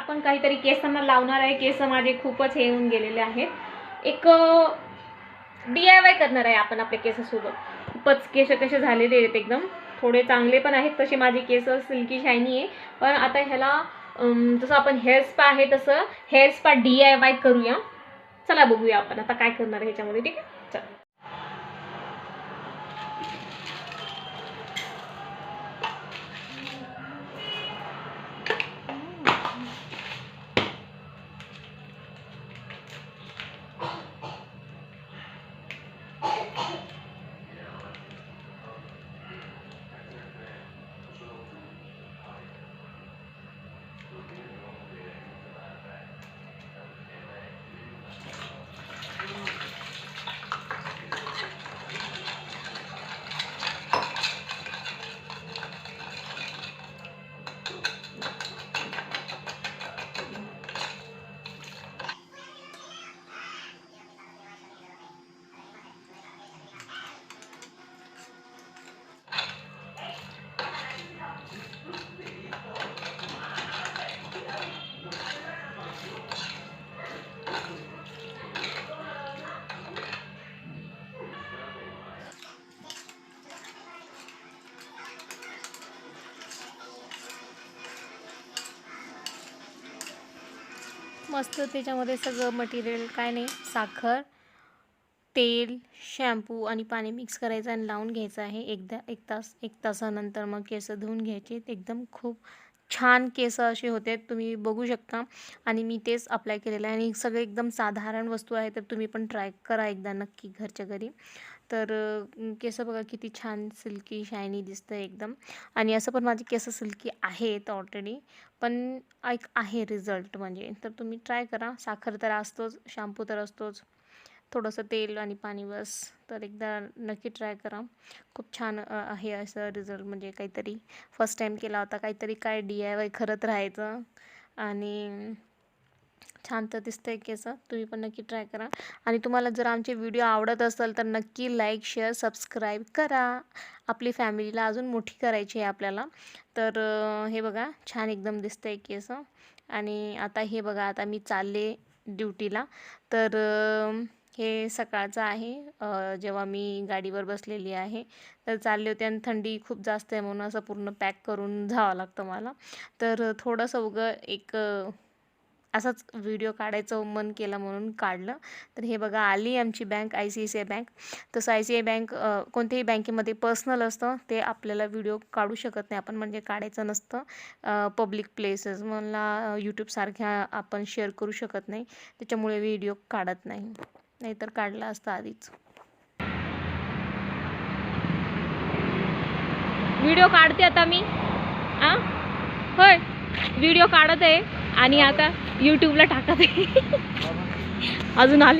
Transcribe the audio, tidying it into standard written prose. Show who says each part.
Speaker 1: आपण काहीतरी केसांना लावणार आहे. केस माझे खूपच हे होऊन गेलेले आहेत. एक DIY करणार आहे आपण आपल्या केसासोबत. खूपच केस कसे झालेले आहेत एकदम, थोडे चांगले पण आहेत तसे माझे केस, सिल्की शायनी आहे. पण आता ह्याला जसं आपण हेअर स्पा आहे तसं हेअर स्पा DIY करूया. चला बघूया आपण आता काय करणार आहे ह्याच्यामध्ये. ठीक आहे, चला. मस्त त्याच्यामध्ये सगळं मटेरियल, काय नाही, साखर, तेल, शॅम्पू आणि पाणी मिक्स करायचं आणि लावून घ्यायचं आहे. एकदा एक तासानंतर मग केस धुवून घ्यायचे. एकदम खूप छान केस असे होते, तुम्ही बघू शकता. आणि मी तेच अप्लाय केलेलं आहे आणि सगळे एकदम साधारण वस्तू आहे, तर तुम्ही पण ट्राय करा एकदा नक्की घरच्या घरी. तर केस बघा किती छान सिल्की शायनी दिसतं एकदम. आणि असं पण माझे केस सिल्की आहेत ऑलरेडी, पण एक आहे रिझल्ट म्हणजे. तर तुम्ही ट्राय करा. साखर तर असतोच, शॅम्पू तर असतोच, थोडंसं तेल आणि पाणी बस. तर एकदा नक्की ट्राय करा. खूप छान आहे असं रिझल्ट. म्हणजे काहीतरी फर्स्ट टाईम केला होता, काहीतरी काय DIY करत राहायचं. आणि छान तर दिसतंय केस. तुम्ही पण नक्की ट्राय करा. आणि तुम्हाला जर आमचे व्हिडिओ आवडत असेल तर नक्की लाईक, शेअर, सबस्क्राईब करा. आपली फॅमिलीला अजून मोठी करायची आहे आपल्याला. तर हे बघा छान एकदम दिसतंय केस. आणि आता हे बघा, आता मी चालले ड्युटीला. तर हे सकाळचं आहे, जेव्हा मी गाडीवर बसलेली आहे. तर चालले होते आणि थंडी खूप जास्त आहे म्हणून असं पूर्ण पॅक करून जावं लागतं मला. तर थोडंसं उगं एक असाच व्हिडिओ काढायचं मन केलं म्हणून काढलं. तर हे बघा आली आमची बँक, ICICI बँक. तसं ICICI बँक कोणत्याही बँकेमध्ये पर्सनल असतं, ते आपल्याला व्हिडिओ काढू शकत नाही आपण, म्हणजे काढायचं नसतं. पब्लिक प्लेसेस मला यूट्यूबसारख्या आपण शेअर करू शकत नाही, त्याच्यामुळे व्हिडिओ काढत नाही, नाहीतर काढला असता आधीच. व्हिडिओ काढते आता मी. होय, व्हिडिओ काढत आहे आणि आता यूट्यूबला टाकत आहे. अजून आले